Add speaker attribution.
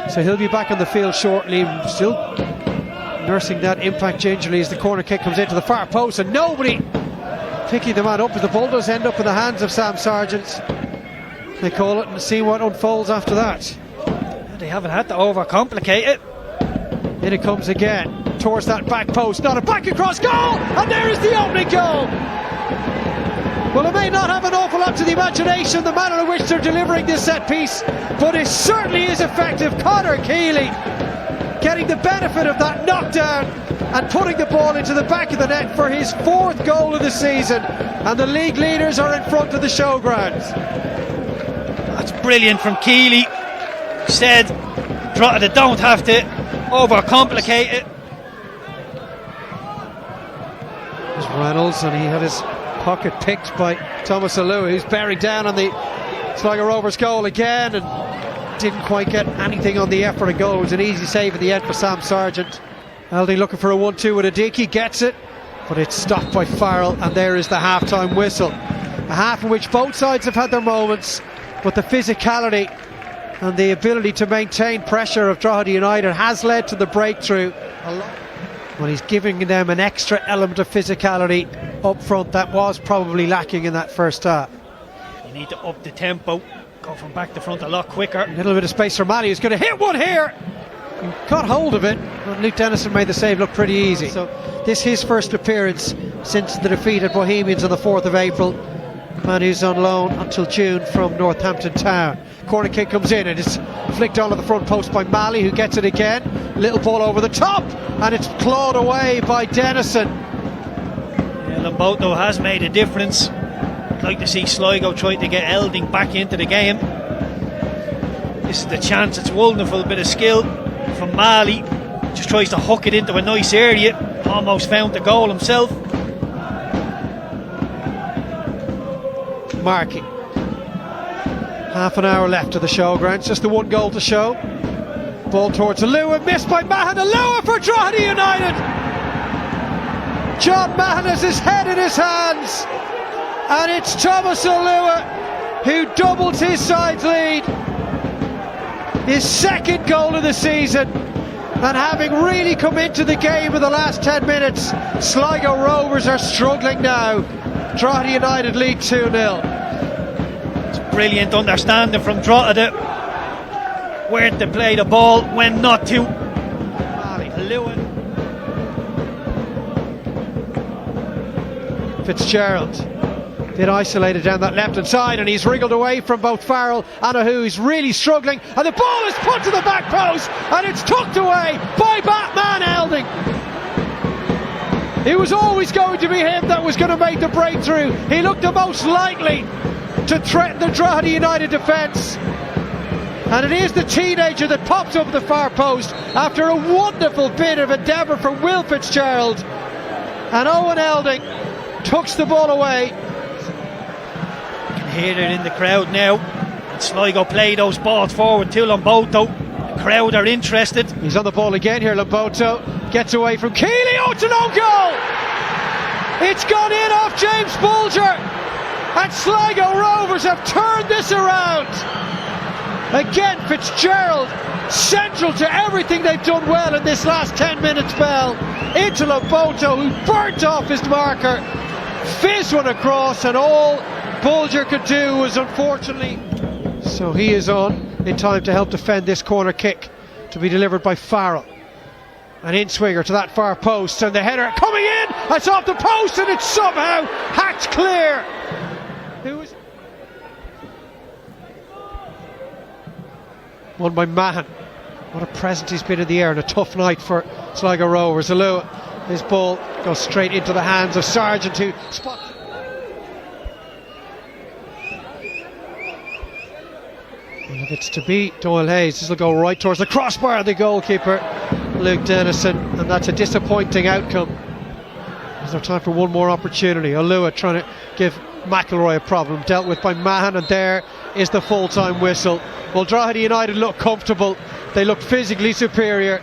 Speaker 1: So he'll be back on the field shortly, still nursing that impact gingerly as the corner kick comes into the far post, and nobody picking the man up as the ball does end up in the hands of Sam Sargent. They call it, and see what unfolds after that.
Speaker 2: They haven't had to overcomplicate it.
Speaker 1: In it comes again, towards that back post, not a back across goal, and there is the opening goal. Well, it may not have an awful lot to the imagination, the manner in which they're delivering this set piece, but it certainly is effective. Conor Keeley getting the benefit of that knockdown and putting the ball into the back of the net for his 4th goal of the season, and the league leaders are in front of the showgrounds.
Speaker 2: That's brilliant from Keeley. Said Drogheda don't have to overcomplicate it.
Speaker 1: There's Reynolds, and he had his pocket picked by Thomas Alua, who's bearing down on the Sligo Rovers goal again and didn't quite get anything on the effort of goal. It was an easy save at the end for Sam Sargent. Elding looking for a 1-2 with Adiki, gets it, but it's stopped by Farrell, and there is the half-time whistle. A half in which both sides have had their moments, but the physicality and the ability to maintain pressure of Drogheda United has led to the breakthrough. Well, he's giving them an extra element of physicality up front that was probably lacking in that first half.
Speaker 2: You need to up the tempo, go from back to front a lot quicker.
Speaker 1: A little bit of space for Malley, who's going to hit one here. He got hold of it, and Luke Dennison made the save look pretty easy. So this is his first appearance since the defeat at Bohemians on the 4th of April. Man who's on loan until June from Northampton Town. Corner kick comes in, and it's flicked onto the front post by Malley, who gets it again. Little ball over the top, and it's clawed away by Dennison.
Speaker 2: Yeah, Lamboto has made a difference. I'd like to see Sligo try to get Elding back into the game. This is the chance. It's a wonderful bit of skill from Malley. Just tries to hook it into a nice area. Almost found the goal himself.
Speaker 1: Marking. Half an hour left of the showgrounds, just the 1 goal to show. Ball towards Alua, missed by Mahan. Alua for Drogheda United. John Mahan has his head in his hands, and it's Thomas Alua who doubles his side's lead. His 2nd goal of the season, and having really come into the game in the last 10 minutes, Sligo Rovers are struggling now. Drogheda United lead 2-0.
Speaker 2: Brilliant understanding from Drogheda where to play the ball, when not to.
Speaker 1: Fitzgerald, a bit isolated down that left hand side, and he's wriggled away from both Farrell and Ahu. He's really struggling, and the ball is put to the back post, and it's tucked away by Batman Elding. It was always going to be him that was going to make the breakthrough. He looked the most likely to threaten the Drogheda United defence, and it is the teenager that pops up the far post after a wonderful bit of endeavour from Will Fitzgerald, and Owen Elding tucks the ball away.
Speaker 2: You can hear it in the crowd now. And Sligo play those balls forward to Lamboto. The crowd are interested.
Speaker 1: He's on the ball again here. Lamboto gets away from Keeley. Oh, it's an own goal! It's gone in off James Bulger, and Sligo Rovers have turned this around. Again, Fitzgerald, central to everything they've done well in this last 10 minutes spell. Into Lamboto, who burnt off his marker, fizzed one across, and all Bulger could do was unfortunately. So he is on in time to help defend this corner kick, to be delivered by Farrell. An in-swinger to that far post, and the header coming in, it's off the post, and it's somehow hacked clear. Won by Mahan. What a presence he's been in the air, and a tough night for Sligo Rovers. Alua, his ball goes straight into the hands of Sargent, who spots. Well, if it's to be Doyle Hayes, this will go right towards the crossbar of the goalkeeper, Luke Dennison, and that's a disappointing outcome. Is there time for one more opportunity? Alua trying to give McIlroy a problem, dealt with by Mahan, and there is the full-time whistle. Well, Drogheda United look comfortable, they look physically superior.